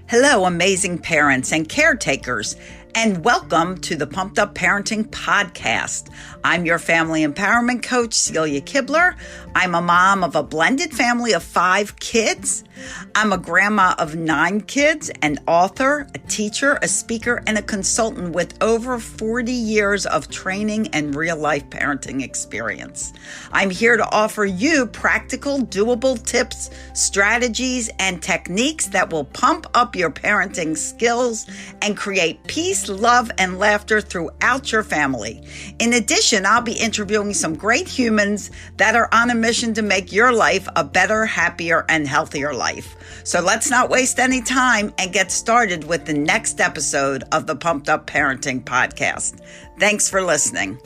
Hello, amazing parents and caretakers, and welcome to the Pumped Up Parenting Podcast. I'm your family empowerment coach, Celia Kibler. I'm a mom of a blended family of 5 kids. I'm a grandma of 9 kids, an author, a teacher, a speaker, and a consultant with over 40 years of training and real-life parenting experience. I'm here to offer you practical, doable tips, strategies, and techniques that will pump up your parenting skills and create peace, love, and laughter throughout your family. In addition, I'll be interviewing some great humans that are on a mission to make your life a better, happier, and healthier life. So let's not waste any time and get started with the next episode of the Pumped Up Parenting Podcast. Thanks for listening.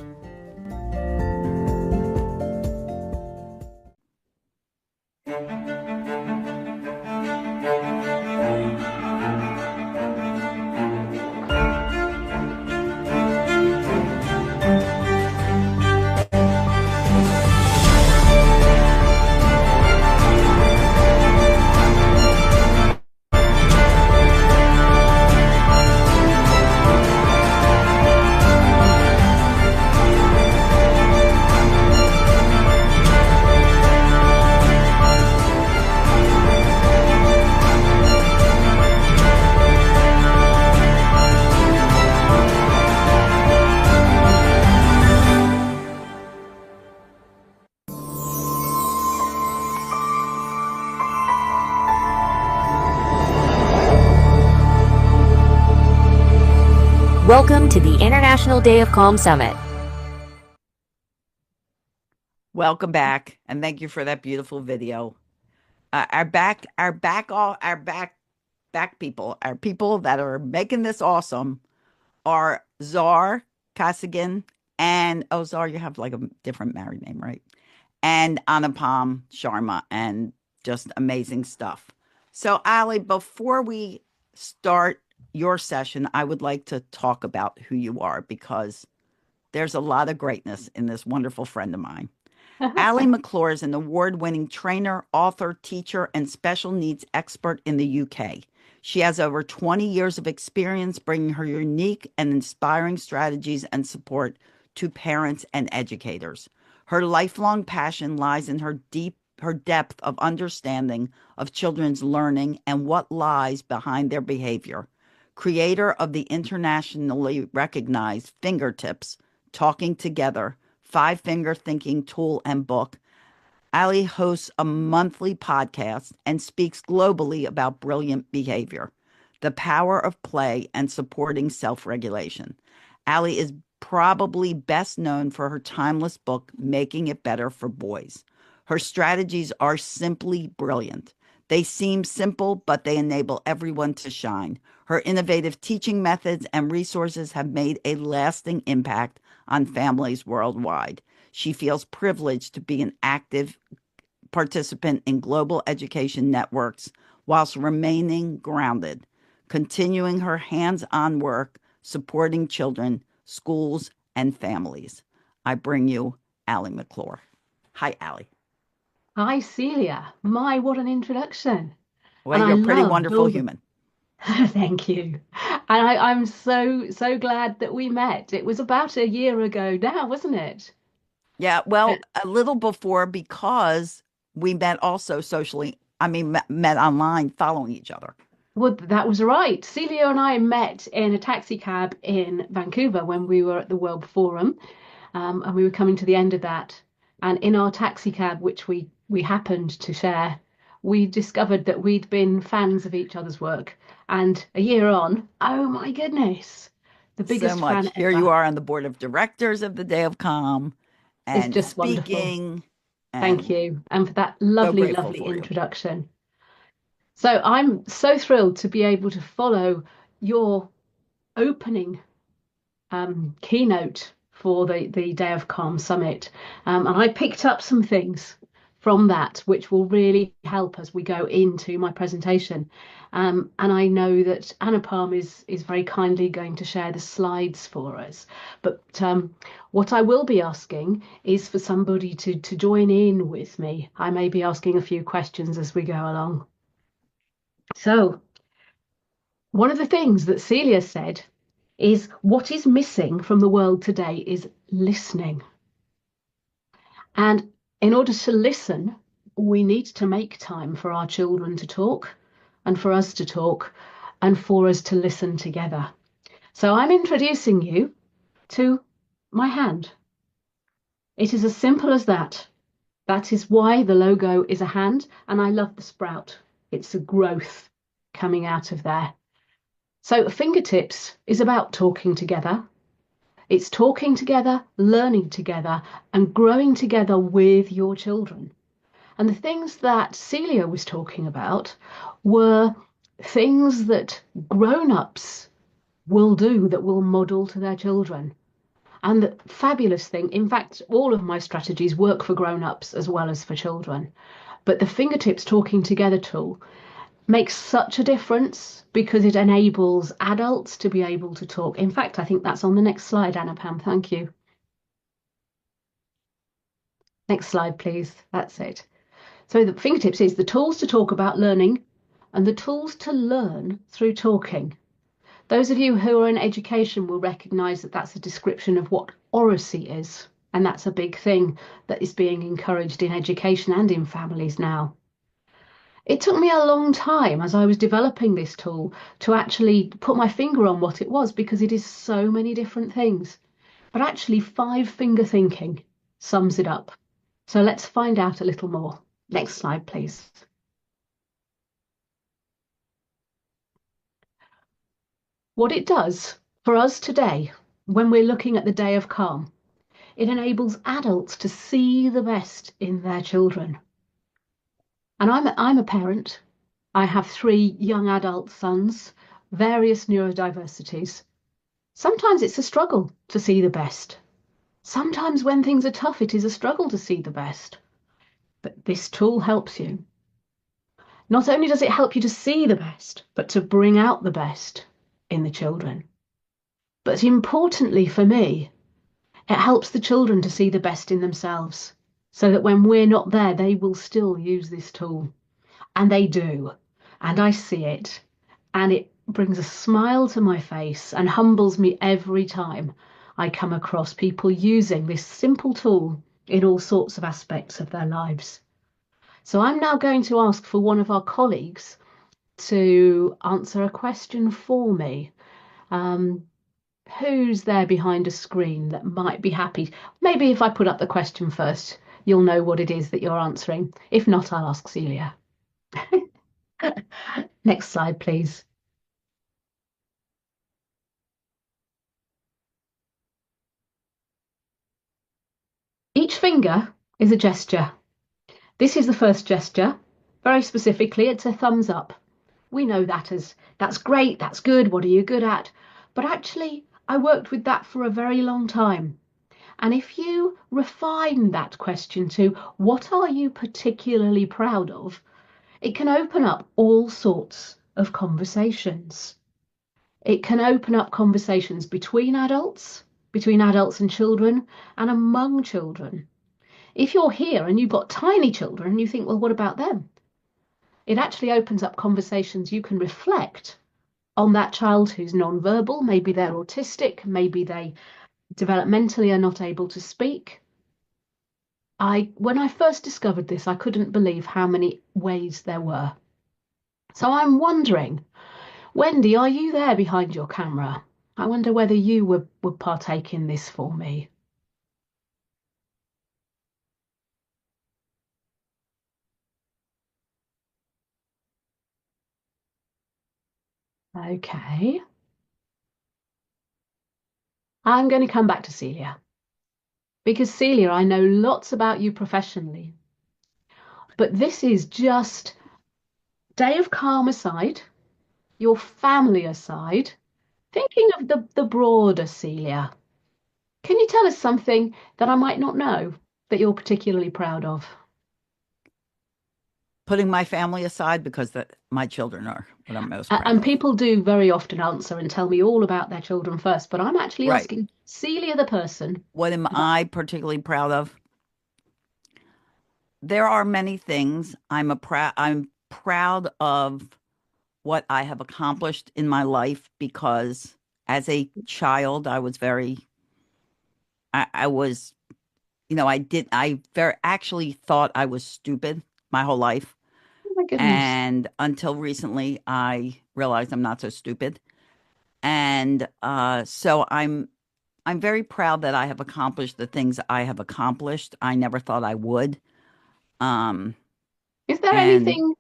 Welcome to the International Day of Calm Summit. Welcome back, and thank you for that beautiful video. Our back people, our people that are making this awesome are Czar Kasigan and Czar, you have like a different married name, right? And Anupam Sharma, and just amazing stuff. So, Ali, before we start your session, I would like to talk about who you are, because there's a lot of greatness in this wonderful friend of mine. Ali McClure is an award-winning trainer, author, teacher, and special needs expert in the UK. She has over 20 years of experience bringing her unique and inspiring strategies and support to parents and educators. Her lifelong passion lies in her depth of understanding of children's learning and what lies behind their behavior. Creator of the internationally recognized Fingertips, Talking Together, 5-Finger Thinking tool and book, Ali hosts a monthly podcast and speaks globally about brilliant behavior, the power of play, and supporting self-regulation. Ali is probably best known for her timeless book, Making It Better for Boys. Her strategies are simply brilliant. They seem simple, but they enable everyone to shine. Her innovative teaching methods and resources have made a lasting impact on families worldwide. She feels privileged to be an active participant in global education networks whilst remaining grounded, continuing her hands-on work supporting children, schools, and families. I bring you Ali McClure. Hi, Ali. Hi, Celia. What an introduction. Well, you're a pretty wonderful human. Thank you. And I'm so glad that we met. It was about a year ago now, wasn't it? Yeah, well, a little before, because we met also socially. Met online following each other. Well, that was right. Celia and I met in a taxi cab in Vancouver when we were at the World Forum, and we were coming to the end of that. And in our taxi cab, which we happened to share, we discovered that we'd been fans of each other's work. And a year on, oh my goodness, the biggest so much. fan Here ever. you are on the board of directors of the Day of Calm, and it's just speaking. Wonderful. Thank you. And for that lovely introduction. So I'm so thrilled to be able to follow your opening keynote for the Day of Calm Summit. And I picked up some things from that, which will really help as we go into my presentation. And I know that Anupam is very kindly going to share the slides for us. But what I will be asking is for somebody to join in with me. I may be asking a few questions as we go along. So One of the things that Celia said is what is missing from the world today is listening. And in order to listen, we need to make time for our children to talk and for us to talk and for us to listen together. So I'm introducing you to my hand. It is as simple as that. That is why the logo is a hand, and I love the sprout. It's a growth coming out of there. So fingertips is about talking together. It's talking together, learning together, and growing together with your children. And the things that Celia was talking about were things that grown-ups will do that will model to their children. And the fabulous thing, in fact, all of my strategies work for grown-ups as well as for children. But the fingertips talking together tool makes such a difference because it enables adults to be able to talk. In fact, I think that's on the next slide, Anna Pam. Thank you. Next slide, please. That's it. So the fingertips is the tools to talk about learning and the tools to learn through talking. Those of you who are in education will recognise that that's a description of what oracy is. And that's a big thing that is being encouraged in education and in families now. It took me a long time as I was developing this tool to actually put my finger on what it was because it is so many different things. But actually, 5-finger thinking sums it up. So let's find out a little more. Next slide, please. What it does for us today, when we're looking at the day of calm, it enables adults to see the best in their children. And I'm a parent. I have 3 young adult sons, various neurodiversities. Sometimes it's a struggle to see the best. Sometimes when things are tough, it is a struggle to see the best. But this tool helps you. Not only does it help you to see the best, but to bring out the best in the children. But importantly for me, it helps the children to see the best in themselves so that when we're not there, they will still use this tool. And they do. And I see it. And it brings a smile to my face and humbles me every time I come across people using this simple tool in all sorts of aspects of their lives. So I'm now going to ask for one of our colleagues to answer a question for me. Who's there behind a screen that might be happy? Maybe if I put up the question first, you'll know what it is that you're answering. If not, I'll ask Celia. Next slide, please. Each finger is a gesture. This is the first gesture. Very specifically, it's a thumbs up. We know that as that's great, that's good, what are you good at? But actually, I worked with that for a very long time. And if you refine that question to what are you particularly proud of, it can open up all sorts of conversations. It can open up conversations between adults and children, and among children. If you're here and you've got tiny children and you think, well, what about them? It actually opens up conversations. You can reflect on that child who's non-verbal. Maybe they're autistic, maybe they developmentally are not able to speak. When I first discovered this, I couldn't believe how many ways there were. So I'm wondering, Wendy, are you there behind your camera? I wonder whether you would partake in this for me. Okay. I'm going to come back to Celia. Because Celia, I know lots about you professionally, but this is just day of calm aside, your family aside, thinking of the broader Celia. Can you tell us something that I might not know that you're particularly proud of? Putting my family aside because my children are what I'm most proud And of. people do very often answer and tell me all about their children first, but I'm actually Right. asking Celia the person What am about. I particularly proud of? There are many things I'm proud of what I have accomplished in my life because as a child, I was, I very actually thought I was stupid my whole life. Oh my goodness. And until recently, I realized I'm not so stupid. And so I'm very proud that I have accomplished the things I have accomplished. I never thought I would. Um, Is there and anything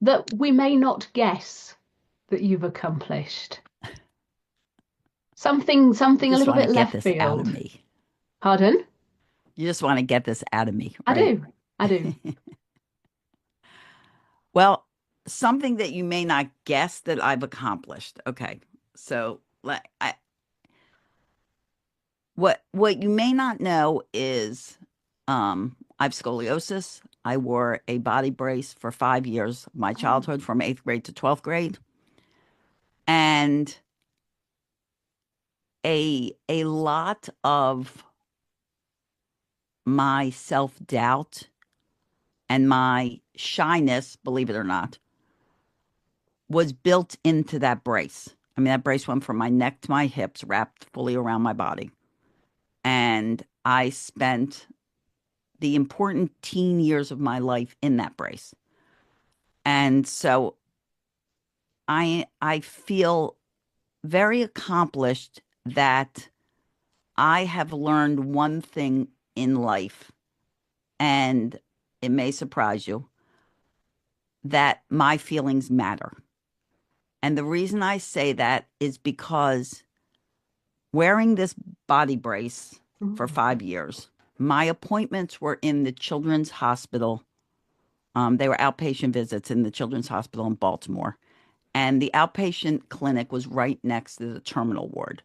that we may not guess that you've accomplished? you Something a just little want to bit get left this out of field. me. Pardon? You just want to get this out of me, I right? do. I do. Well, something that you may not guess that I've accomplished. Okay. So, what you may not know is I've scoliosis. I wore a body brace for 5 years of my Oh. childhood from 8th grade to 12th grade. And a lot of my self-doubt and my shyness, believe it or not, was built into that brace. I mean, that brace went from my neck to my hips, wrapped fully around my body. And I spent the important teen years of my life in that brace. And so I feel very accomplished that I have learned one thing in life, and it may surprise you, that my feelings matter. And the reason I say that is because wearing this body brace for Mm. 5 years, my appointments were in the Children's Hospital. They were outpatient visits in the Children's Hospital in Baltimore. And the outpatient clinic was right next to the terminal ward.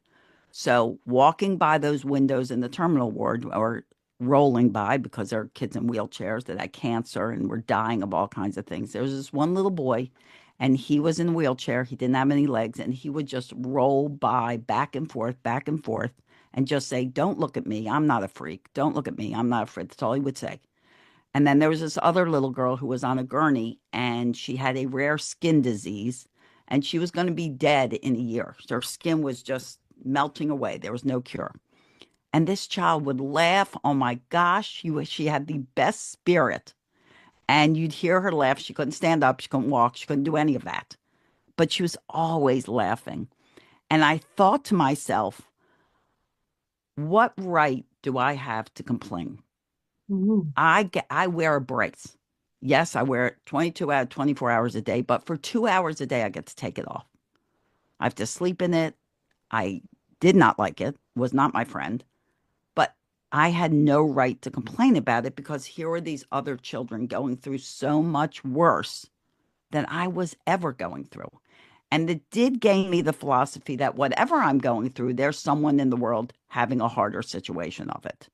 So walking by those windows in the terminal ward or rolling by because there are kids in wheelchairs that had cancer and were dying of all kinds of things. There was this one little boy and he was in a wheelchair. He didn't have any legs and he would just roll by back and forth and just say, "Don't look at me. I'm not a freak. Don't look at me. I'm not a freak." That's all he would say. And then there was this other little girl who was on a gurney and she had a rare skin disease and she was going to be dead in a year. Her skin was just melting away. There was no cure. And this child would laugh. Oh my gosh, she had the best spirit. And you'd hear her laugh. She couldn't stand up. She couldn't walk. She couldn't do any of that. But she was always laughing. And I thought to myself, what right do I have to complain? Mm. I wear a brace. Yes, I wear it 22 out of 24 hours a day, but for 2 hours a day, I get to take it off. I have to sleep in it. I did not like it, was not my friend, but I had no right to complain about it because here were these other children going through so much worse than I was ever going through. And it did gain me the philosophy that whatever I'm going through, there's someone in the world having a harder situation of it.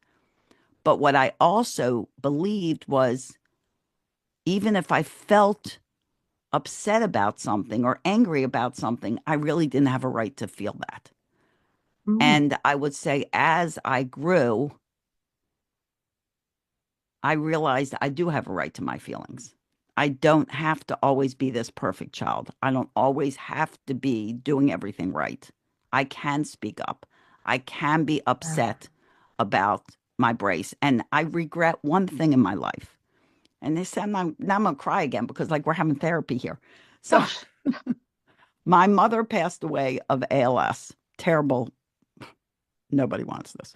But what I also believed was even if I felt upset about something or angry about something, I really didn't have a right to feel that. Mm. And I would say as I grew, I realized I do have a right to my feelings. I don't have to always be this perfect child. I don't always have to be doing everything right. I can speak up. I can be Yeah. upset about my brace. And I regret one thing in my life. And they said, now I'm going to cry again because, like, we're having therapy here. So, Gosh. my mother passed away of ALS. Terrible. Nobody wants this.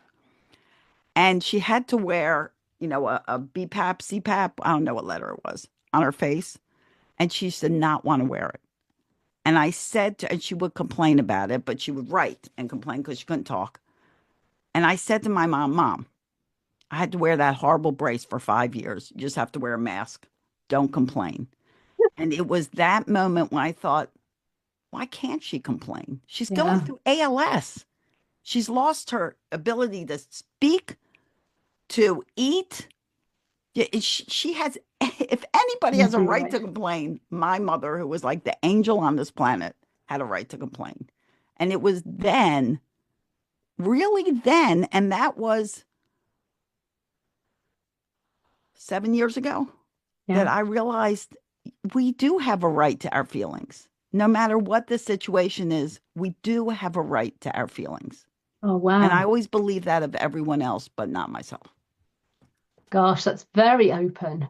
And she had to wear, a BPAP, CPAP, I don't know what letter it was, on her face. And she did not want to wear it. And I said to, and she would complain about it, but she would write and complain because she couldn't talk. And I said to my mom, Mom, I had to wear that horrible brace for 5 years. You just have to wear a mask. Don't complain. And it was that moment when I thought, why can't she complain? She's going Yeah. through ALS. She's lost her ability to speak, to eat. Yeah, she has, if anybody has a Every right right. to complain, my mother, who was like the angel on this planet, had a right to complain. And it was then, really then, and that was 7 years ago, that Yeah. I realized we do have a right to our feelings. no matter what the situation is, we do have a right to our feelings. Oh, And I wow. always believe that of everyone else, but not myself. Gosh, that's very open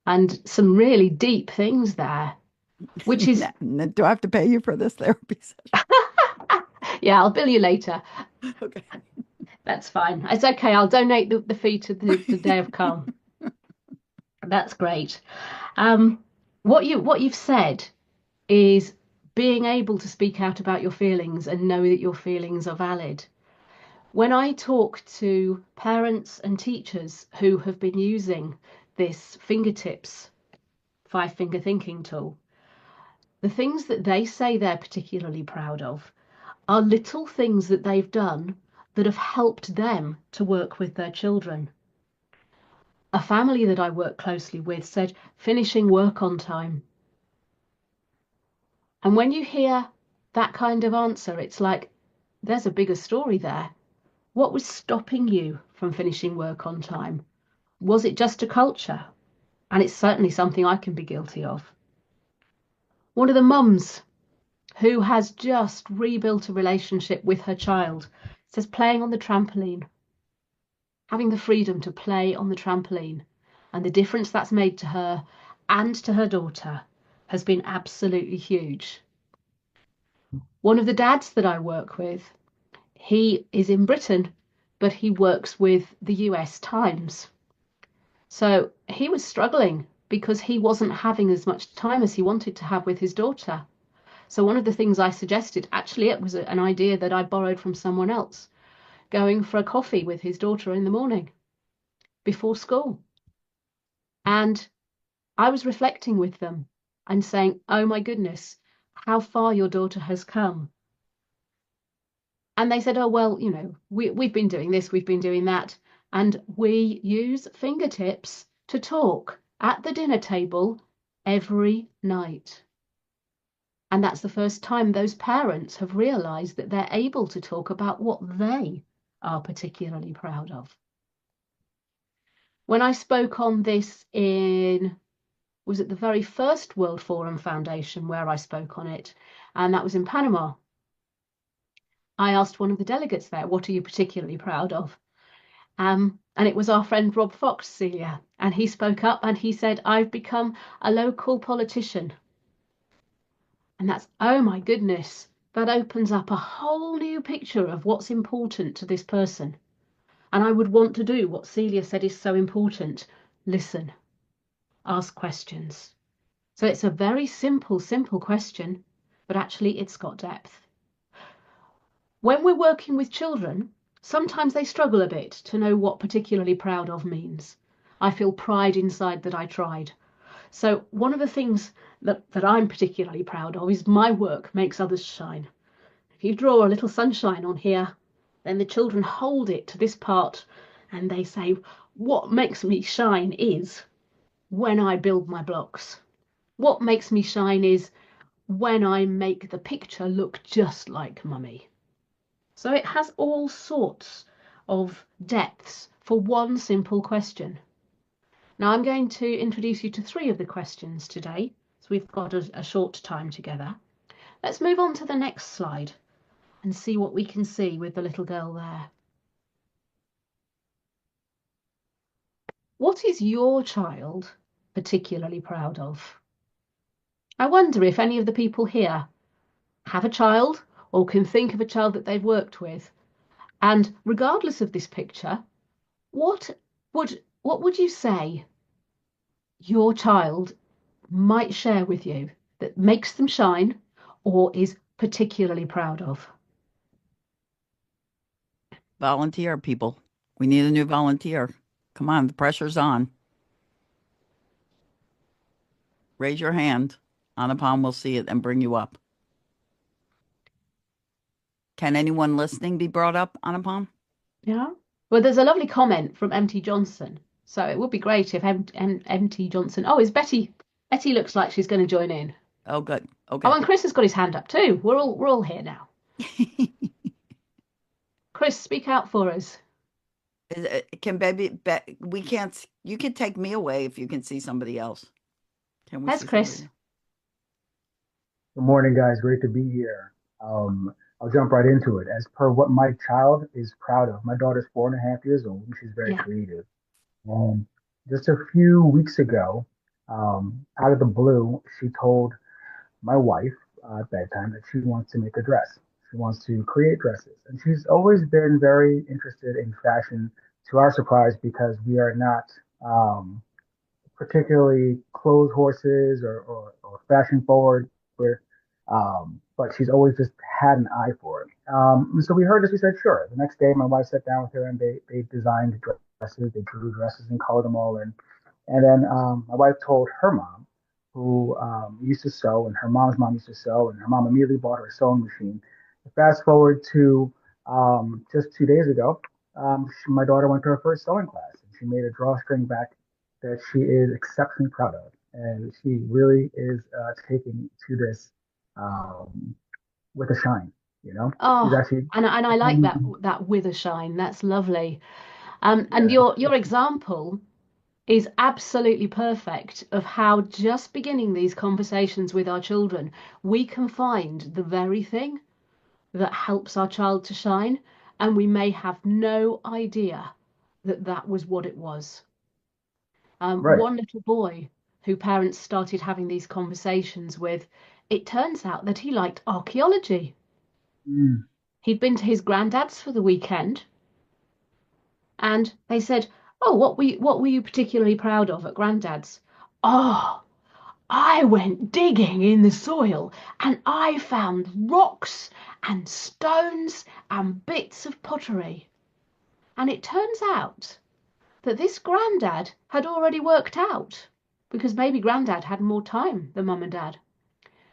and some really deep things there, which is, Do I have to pay you for this therapy session? yeah, I'll bill you later. Okay. That's fine. It's okay. I'll donate the fee to the Day of Calm. That's great. Um, what you've said is being able to speak out about your feelings and know that your feelings are valid. When I talk to parents and teachers who have been using this fingertips 5 finger thinking tool, the things that they say they're particularly proud of are little things that they've done that have helped them to work with their children. A family that I work closely with said finishing work on time. And when you hear that kind of answer, it's like there's a bigger story there. What was stopping you from finishing work on time? Was it just a culture? And it's certainly something I can be guilty of. One of the mums who has just rebuilt a relationship with her child says playing on the trampoline, having the freedom to play on the trampoline, and the difference that's made to her and to her daughter has been absolutely huge. One of the dads that I work with, he is in Britain, but he works with the US Times. So he was struggling because he wasn't having as much time as he wanted to have with his daughter. So one of the things I suggested, actually, it was an idea that I borrowed from someone else, going for a coffee with his daughter in the morning before school. And I was reflecting with them and saying, oh my goodness, how far your daughter has come. And they said, oh, well, we've been doing this, we've been doing that. And we use fingertips to talk at the dinner table every night. And that's the first time those parents have realized that they're able to talk about what they are particularly proud of. When I spoke on this was it the very first World Forum Foundation where I spoke on it, and that was in Panama. I asked one of the delegates there, what are you particularly proud of? And it was our friend Rob Fox, Celia, and he spoke up and he said, I've become a local politician. And that's, oh my goodness, that opens up a whole new picture of what's important to this person. And I would want to do what Celia said is so important: listen, ask questions. So it's a very simple question, but actually it's got depth. When we're working with children, sometimes they struggle a bit to know what particularly proud of means. I feel pride inside that I tried. So one of the things that I'm particularly proud of is my work makes others shine. If you draw a little sunshine on here, then the children hold it to this part and they say, what makes me shine is when I build my blocks. What makes me shine is when I make the picture look just like mummy. So it has all sorts of depths for one simple question. Now I'm going to introduce you to 3 of the questions today, so we've got a short time together. Let's move on to the next slide and see what we can see with the little girl there. What is your child particularly proud of? I wonder if any of the people here have a child or can think of a child that they've worked with. And regardless of this picture, what would you say your child might share with you that makes them shine or is particularly proud of? Volunteer, people. We need a new volunteer. Come on, the pressure's on. Raise your hand. Anupam will see it and bring you up. Can anyone listening be brought up, Anupam? Yeah. Well, there's a lovely comment from MT Johnson. So it would be great if MT Johnson. Oh, is Betty? Betty looks like she's going to join in. Oh, good. Oh, Okay. and Chris has got his hand up too. We're all here now. Chris, speak out for us. Can we can't, you can take me away if you can see somebody else. Can we There's see somebody Chris. else? Good morning, guys. Great to be here. I'll jump right into it. As per what my child is proud of, my daughter's 4.5 years old, and she's very Yeah. creative. And just a few weeks ago, out of the blue, she told my wife at bedtime that she wants to make a dress. She wants to create dresses. And she's always been very interested in fashion, to our surprise, because we are not particularly clothes horses or fashion forward. But she's always just had an eye for it. And so we heard this. We said, sure. The next day, my wife sat down with her and they designed dresses. They drew dresses and colored them all in. And then my wife told her mom, who used to sew, and her mom's mom used to sew, and her mom immediately bought her a sewing machine. Fast forward to just 2 days ago, my daughter went to her first sewing class, and she made a drawstring back that she is exceptionally proud of, and she really is taking to this um, with a shine. You know, she's Oh, actually, and I like that with a shine. That's lovely. And yeah, your example is absolutely perfect of how just beginning these conversations with our children, we can find the very thing that helps our child to shine, and we may have no idea that that was what it was. right. One little boy who parents started having these conversations with, it turns out that he liked archaeology. Mm, He'd been to his granddad's for the weekend, and they said, "Oh, what were you particularly proud of at granddad's?" "Oh, I went digging in the soil and I found rocks and stones and bits of pottery." And it turns out that this granddad had already worked out, because maybe granddad had more time than mum and dad.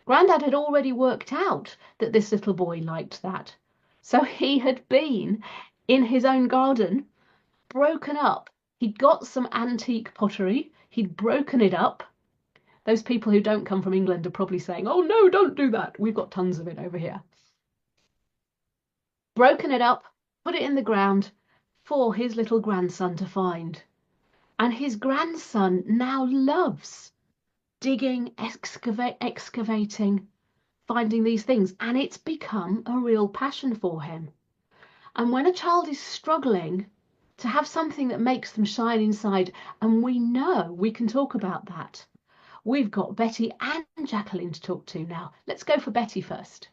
Granddad had already worked out that this little boy liked that. So he had been in his own garden, broken up. He'd got some antique pottery, he'd broken it up. Those people who don't come from England are probably saying, "Oh no, don't do that. We've got tons of it over here." Broken it up, put it in the ground for his little grandson to find. And his grandson now loves digging, excavating, finding these things. And it's become a real passion for him. And when a child is struggling to have something that makes them shine inside, and we know we can talk about that, we've got Betty and Jacqueline to talk to now. Let's go for Betty first.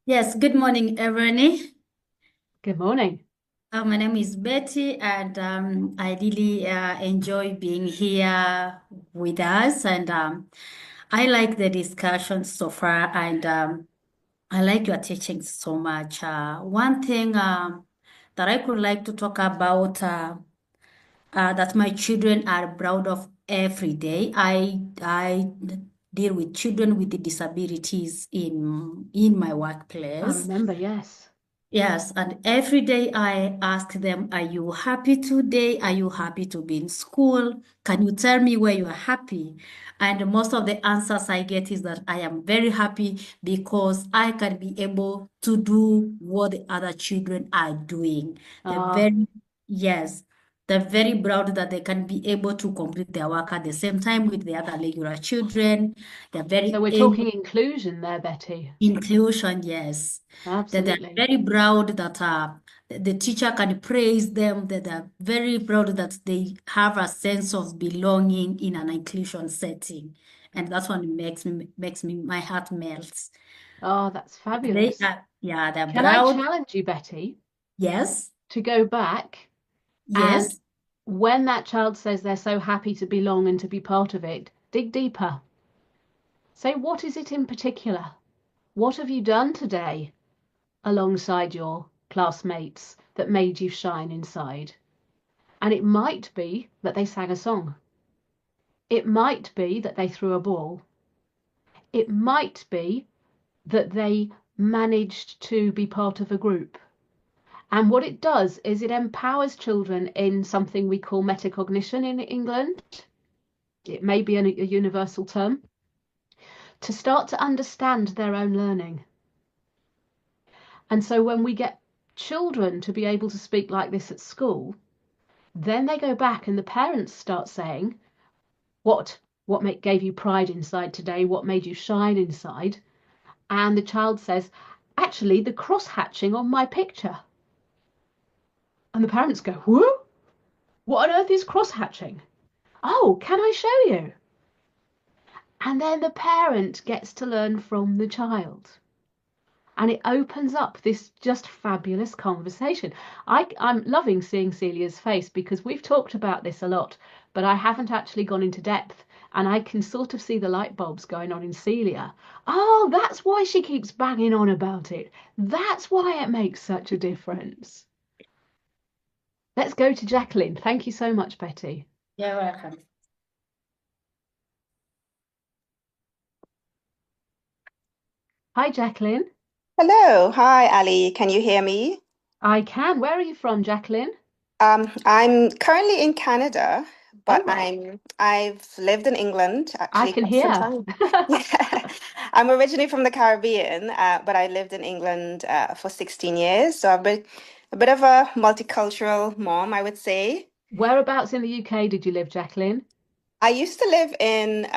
Yes, good morning, everyone. Good morning. My name is Betty, and I really enjoy being here with us. And I like the discussion so far, and I like your teaching so much. One thing that I could like to talk about that my children are proud of every day. I deal with children with disabilities in my I workplace. remember, yes. Yes, and every day I ask them, are you happy today? Are you happy to be in school? Can you tell me where you are happy? And most of the answers I get is that I am very happy because I can be able to do what the other children are doing. They're Ah, very, yes, they're very proud that they can be able to complete their work at the same time with the other regular children. They're so very we're able. talking inclusion there, Betty. Inclusion, yes. That they're Absolutely. very proud that the teacher can praise them, that they're very proud that they have a sense of belonging in an inclusion setting. And that's what makes me my heart melts. Oh, that's They fabulous. are, yeah, they're Can I proud. challenge you, Betty, Yes, to go back and yes. when that child says they're so happy to belong and to be part of it, dig deeper. Say, what is it in particular? What have you done today alongside your classmates that made you shine inside? And it might be that they sang a song. It might be that they threw a ball. It might be that they managed to be part of a group. And what it does is it empowers children in something we call metacognition in England. It may be a universal term, to start to understand their own learning. And so when we get children to be able to speak like this at school, then they go back and the parents start saying, "What? gave you pride inside today? What made you shine inside? And the child says, actually, the cross hatching on my picture. And the parents go, whoa, what on earth is cross hatching? Oh, can I show you? And then the parent gets to learn from the child. And it opens up this just fabulous conversation. I'm loving seeing Celia's face because we've talked about this a lot, but I haven't actually gone into depth. And I can sort of see the light bulbs going on in Celia. Oh, that's why she keeps banging on about it. That's why it makes such a difference. Let's go to Jacqueline. Thank you so much, Betty. You're welcome. Hi, Jacqueline. Hello. Hi, Ali. Can you hear me? I can. Where are you from, Jacqueline? I'm currently in Canada, but Oh, I've lived in England I actually can quite some hear. time. Yeah. I'm originally from the Caribbean, but I lived in England for 16 years. So I've been a bit of a multicultural mom, I would say. Whereabouts in the UK did you live, Jacqueline? I used to live in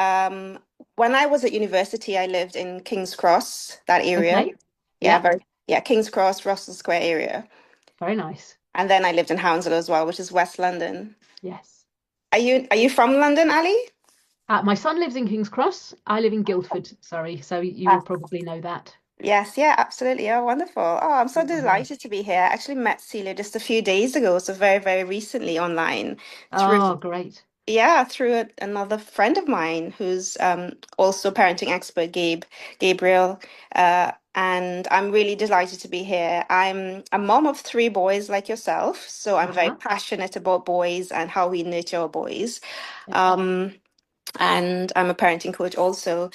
when I was at university, I lived in King's Cross, that area. Okay. Yeah, Yeah, very yeah, King's Cross, Russell Square area. very nice. And then I lived in Hounslow as well, which is West London. Yes. Are you from London, Ali? My son lives in King's Cross. I live in Guildford, sorry, so you will Ah, probably know that. yes, yeah, absolutely. Oh, wonderful. Oh, I'm so Mhm. delighted to be here. I actually met Celia just a few days ago, so very, very recently online through Oh, great. yeah, through another friend of mine who's also parenting expert, Gabriel. And I'm really delighted to be here. I'm a mom of three boys like yourself, so I'm very Uh-huh. passionate about boys and how we nurture our boys. Yeah. Um, and I'm a parenting coach also.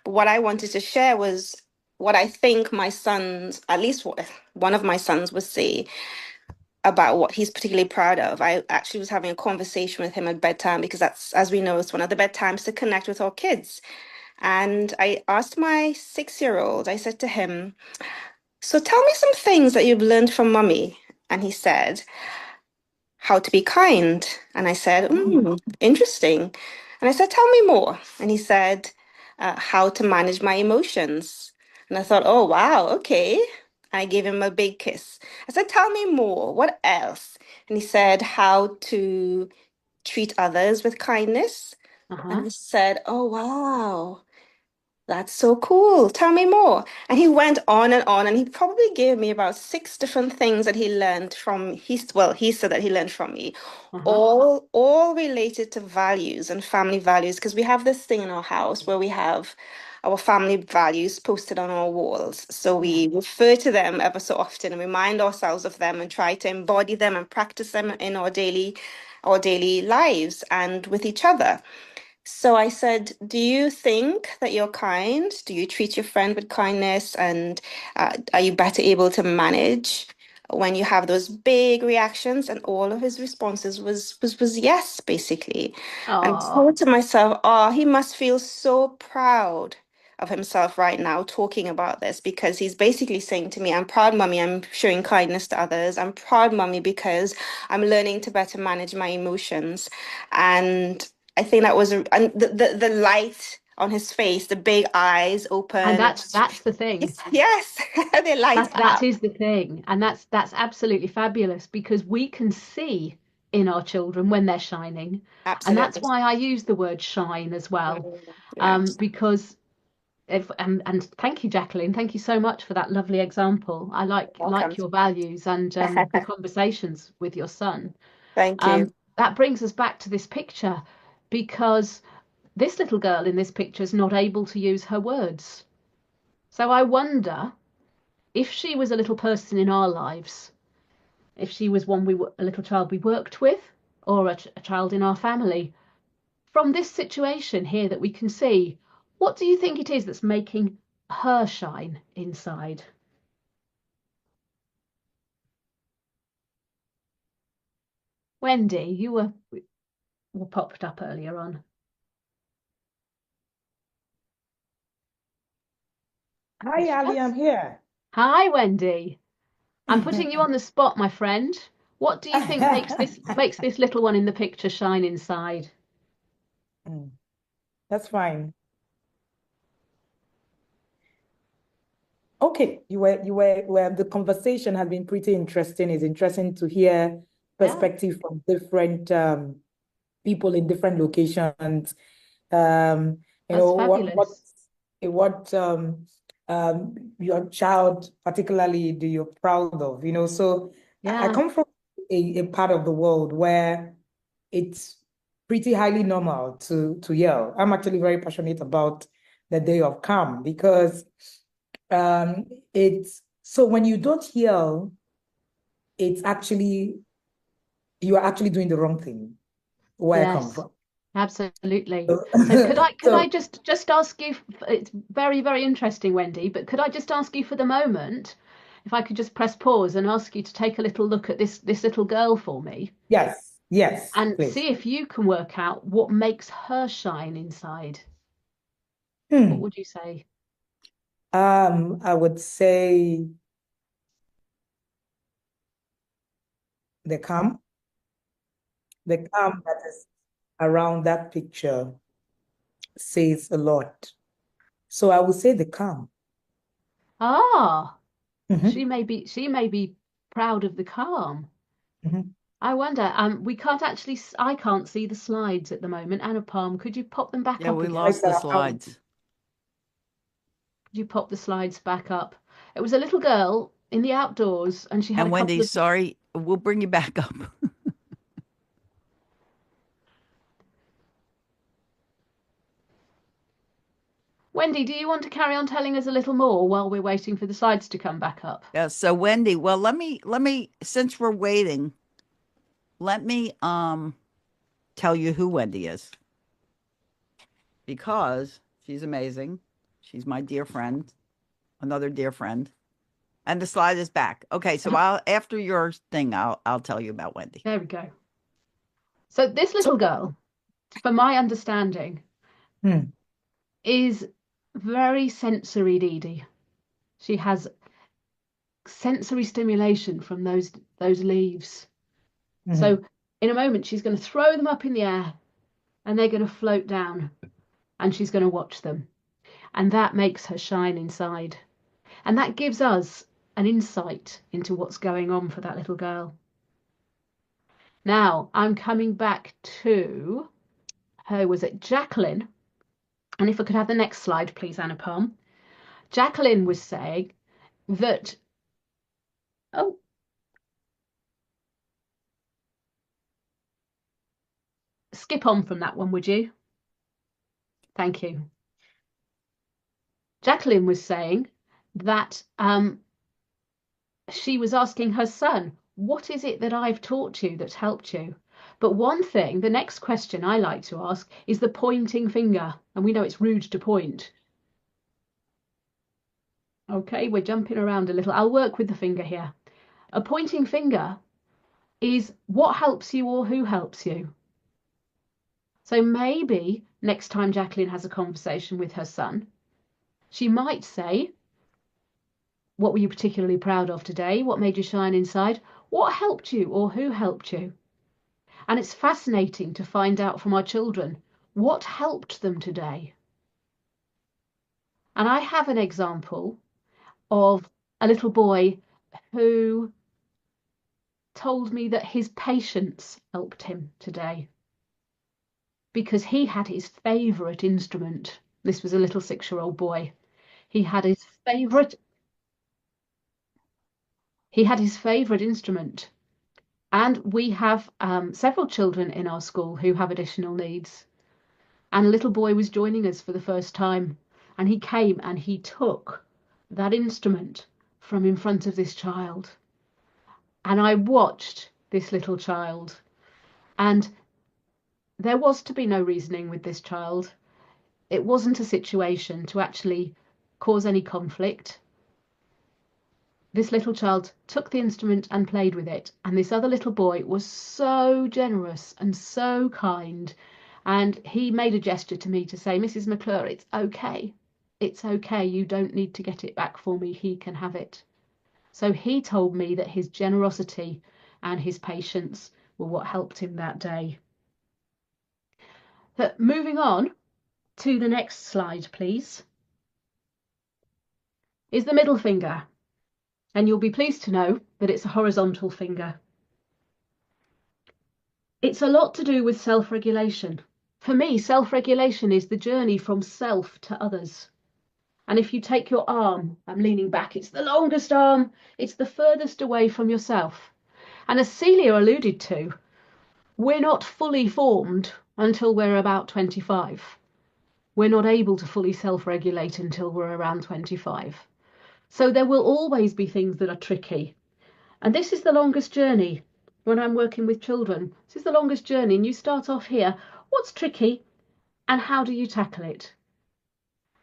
But what I wanted to share was what I think my sons, at least one of my sons, would say about what he's particularly proud of. I actually was having a conversation with him at bedtime because that's, as we know, it's one of the bedtimes to connect with our kids. And I asked my 6-year-old, I said to him, so tell me some things that you've learned from mummy. And he said, how to be kind. And I said, Mm. interesting. And I said, tell me more. And he said, how to manage my emotions. And I thought, oh, wow, okay. I gave him a big kiss. I said, tell me more. What else? And he said, how to treat others with kindness. And Uh-huh. I said, oh, wow. That's so cool. Tell me more. And he went on, and he probably gave me about six different things that he learned from he said that he learned from me, Uh-huh. all related to values and family values, because we have this thing in our house where we have our family values posted on our walls. So Yeah. we refer to them ever so often and remind ourselves of them and try to embody them and practice them in our daily lives and with each other. So I said, do you think that you're kind? Do you treat your friend with kindness? And are you better able to manage when you have those big reactions? And all of his responses was yes, basically. And I Oh, thought to myself, oh, he must feel so proud of himself right now talking about this because he's basically saying to me, I'm proud, mummy, I'm showing kindness to others. I'm proud, mummy, because I'm learning to better manage my emotions. And I think that was and the light on his face, the big eyes and open. that's the thing. Yes, they light That up. is the thing. And that's absolutely fabulous because we can see in our children when they're shining. And that's Absolutely. why I use the word shine as well. Yeah, Because if and thank you, Jacqueline. Thank you so much for that lovely example. I like welcome. your values and the conversations with your son. Thank you. That brings us back to this picture because this little girl in this picture is not able to use her words. So I wonder if she was a little person in our lives, if she was a little child we worked with, or a child in our family, from this situation here that we can see, what do you think it is that's making her shine inside? Wendy, were popped up earlier on. There Hi, she Ali, is. I'm here. Hi, Wendy. I'm putting you on the spot, my friend. What do you think makes this little one in the picture shine inside? Mm. That's fine. Okay, well, the conversation has been pretty interesting. It's interesting to hear Yeah, perspective from different people in different locations. You that's know, fabulous. what your child particularly do you're proud of, you know. So I Yeah, come from a part of the world where it's pretty highly normal to yell. I'm actually very passionate about the day of calm because um, it's so when you don't yell, it's actually you are actually doing the wrong thing. Where I come yes, from. absolutely. So, So could I so just ask you, it's very, very interesting, Wendy, but could I just ask you for the moment, if I could just press pause and ask you to take a little look at this little girl for me yes, yes, and please. see if you can work out what makes her shine inside. What Hmm. would you say? I would say the calm, the calm that is around that picture says a lot. So I would say the calm. Ah, Mhm, she may be proud of the calm. mhm. I wonder, we can't actually, I can't see the slides at the moment. Anna Palm, could you pop them back Yeah, up we again? Right, lost the Sarah, slides. Could you pop the slides back up? It was a little girl in the outdoors and she had And a couple Wendy, of, sorry, we'll bring you back up. Wendy, do you want to carry on telling us a little more while we're waiting for the slides to come back up? Yeah, so Wendy, well, let me since we're waiting, let me tell you who Wendy is because she's amazing. She's my dear friend, another dear friend. And the slide is back. Okay, so I'll after your thing, I'll tell you about Wendy. There we go. So this so little girl, from my understanding, hmm, is very sensory needy. She has sensory stimulation from those leaves. mhm. So in a moment, she's going to throw them up in the air and they're going to float down and she's going to watch them. And that makes her shine inside. And that gives us an insight into what's going on for that little girl. Now, I'm coming back to her, was it Jacqueline? And if I could have the next slide, please, Anna Palm. Jacqueline was saying that, oh, skip on from that one, would you? Thank you. Jacqueline was saying that she was asking her son, what is it that I've taught you that's helped you? But one thing, the next question I like to ask is the pointing finger. And we know it's rude to point. Okay, we're jumping around a little. I'll work with the finger here. A pointing finger is what helps you or who helps you. So maybe next time Jacqueline has a conversation with her son, she might say, what were you particularly proud of today? What made you shine inside? What helped you or who helped you? And it's fascinating to find out from our children what helped them today. And I have an example of a little boy who told me that his patience helped him today because he had his favourite instrument. This was a little 6-year-old boy. He had his favourite he had his favourite instrument. And we have several children in our school who have additional needs. And a little boy was joining us for the first time. And he came and he took that instrument from in front of this child. And I watched this little child. And there was to be no reasoning with this child. It wasn't a situation to actually cause any conflict. This little child took the instrument and played with it. And this other little boy was so generous and so kind. And he made a gesture to me to say, Mrs. McClure, it's okay. It's okay. You don't need to get it back for me. He can have it. So he told me that his generosity and his patience were what helped him that day. But moving on, to the next slide, please, is the middle finger. And you'll be pleased to know that it's a horizontal finger. It's a lot to do with self-regulation. For me, self-regulation is the journey from self to others. And if you take your arm, I'm leaning back, it's the longest arm, it's the furthest away from yourself. And as Celia alluded to, we're not fully formed until we're about 25. We're not able to fully self-regulate until we're around 25. So there will always be things that are tricky. And this is the longest journey when I'm working with children. This is the longest journey, and you start off here. What's tricky and how do you tackle it?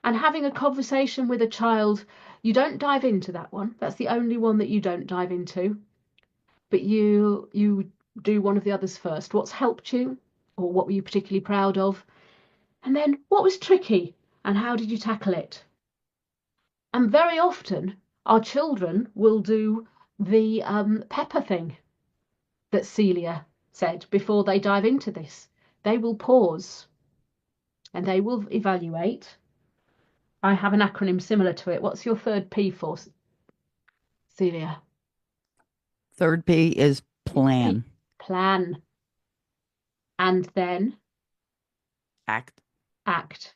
And having a conversation with a child, you don't dive into that one. That's the only one that you don't dive into. But you do one of the others first. What's helped you, or what were you particularly proud of? And then what was tricky and how did you tackle it? And very often our children will do the pepper thing that Celia said before they dive into this. They will pause and they will evaluate. I have an acronym similar to it. What's your third P for, Celia? Third P is plan. Plan. And then Act. act.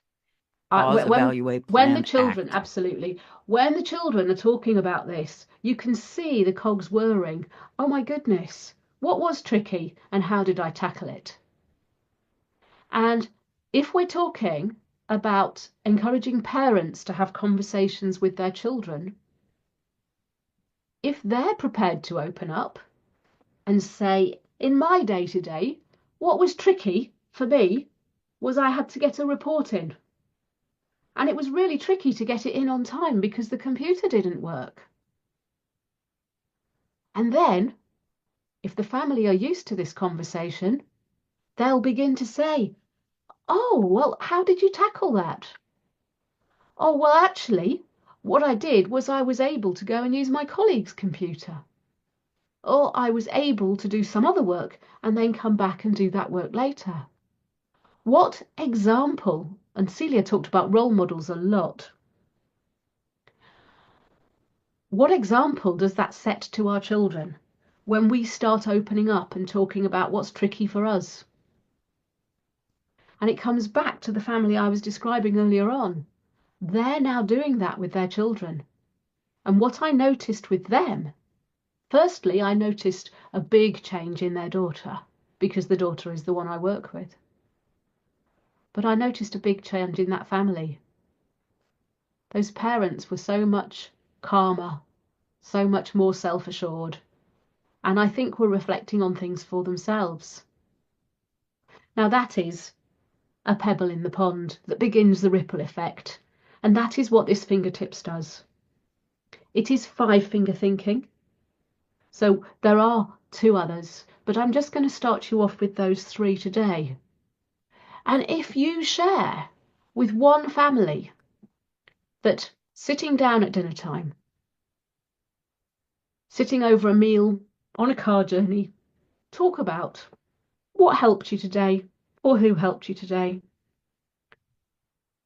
Pause, evaluate, plan, when the children, act. absolutely, when the children are talking about this, you can see the cogs whirring. Oh my goodness, what was tricky and how did I tackle it? And if we're talking about encouraging parents to have conversations with their children, if they're prepared to open up and say, in my day-to-day, what was tricky for me was I had to get a report in. And it was really tricky to get it in on time because the computer didn't work. And then, if the family are used to this conversation, they'll begin to say, oh, well, how did you tackle that? Oh, well, actually, what I did was I was able to go and use my colleague's computer. Or I was able to do some other work and then come back and do that work later. What example, and Celia talked about role models a lot, what example does that set to our children when we start opening up and talking about what's tricky for us? And it comes back to the family I was describing earlier on. They're now doing that with their children. And what I noticed with them, firstly, I noticed a big change in their daughter because the daughter is the one I work with. But I noticed a big change in that family. Those parents were so much calmer, so much more self-assured, and I think were reflecting on things for themselves. Now that is a pebble in the pond that begins the ripple effect, and that is what this fingertips does. It is 5-finger thinking, so there are 2 others, but I'm just going to start you off with those 3 today. And if you share with one family that sitting down at dinner time, sitting over a meal, on a car journey, talk about what helped you today or who helped you today.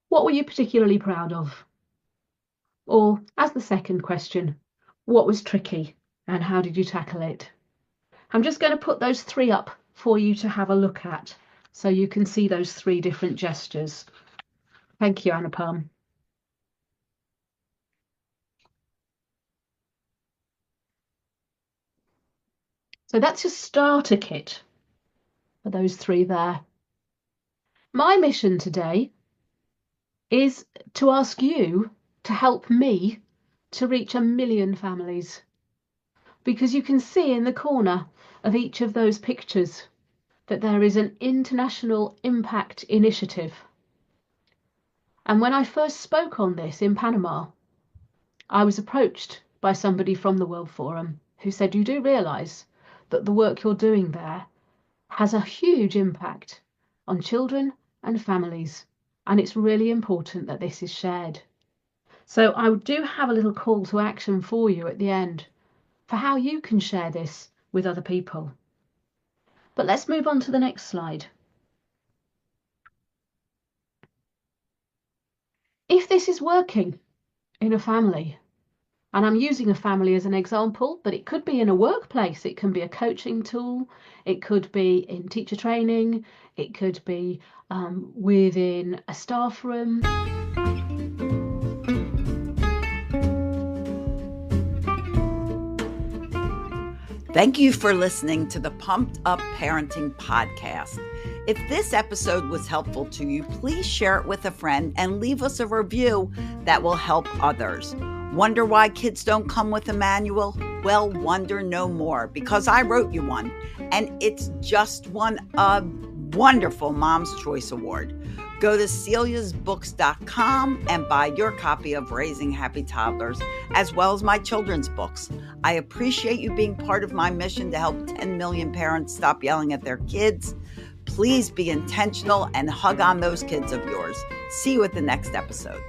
What were you particularly proud of? Or, as the second question, what was tricky and how did you tackle it? I'm just going to put those 3 up for you to have a look at so you can see those 3 different gestures. Thank you, Anupam. So that's your starter kit for those 3 there. My mission today is to ask you to help me to reach 1 million families. Because you can see in the corner of each of those pictures that there is an international impact initiative. And when I first spoke on this in Panama, I was approached by somebody from the World Forum who said, you do realise that the work you're doing there has a huge impact on children and families, and it's really important that this is shared. So I do have a little call to action for you at the end for how you can share this with other people. But let's move on to the next slide. if this is working in a family, and I'm using a family as an example, but it could be in a workplace, it can be a coaching tool, it could be in teacher training, it could be within a staff room. Thank you for listening to the Pumped Up Parenting Podcast. If this episode was helpful to you, please share it with a friend and leave us a review that will help others. Wonder why kids don't come with a manual? Well, wonder no more, because I wrote you one, and it's just won a wonderful Mom's Choice Award. Go to celiasbooks.com and buy your copy of Raising Happy Toddlers, as well as my children's books. I appreciate you being part of my mission to help 10 million parents stop yelling at their kids. Please be intentional and hug on those kids of yours. See you at the next episode.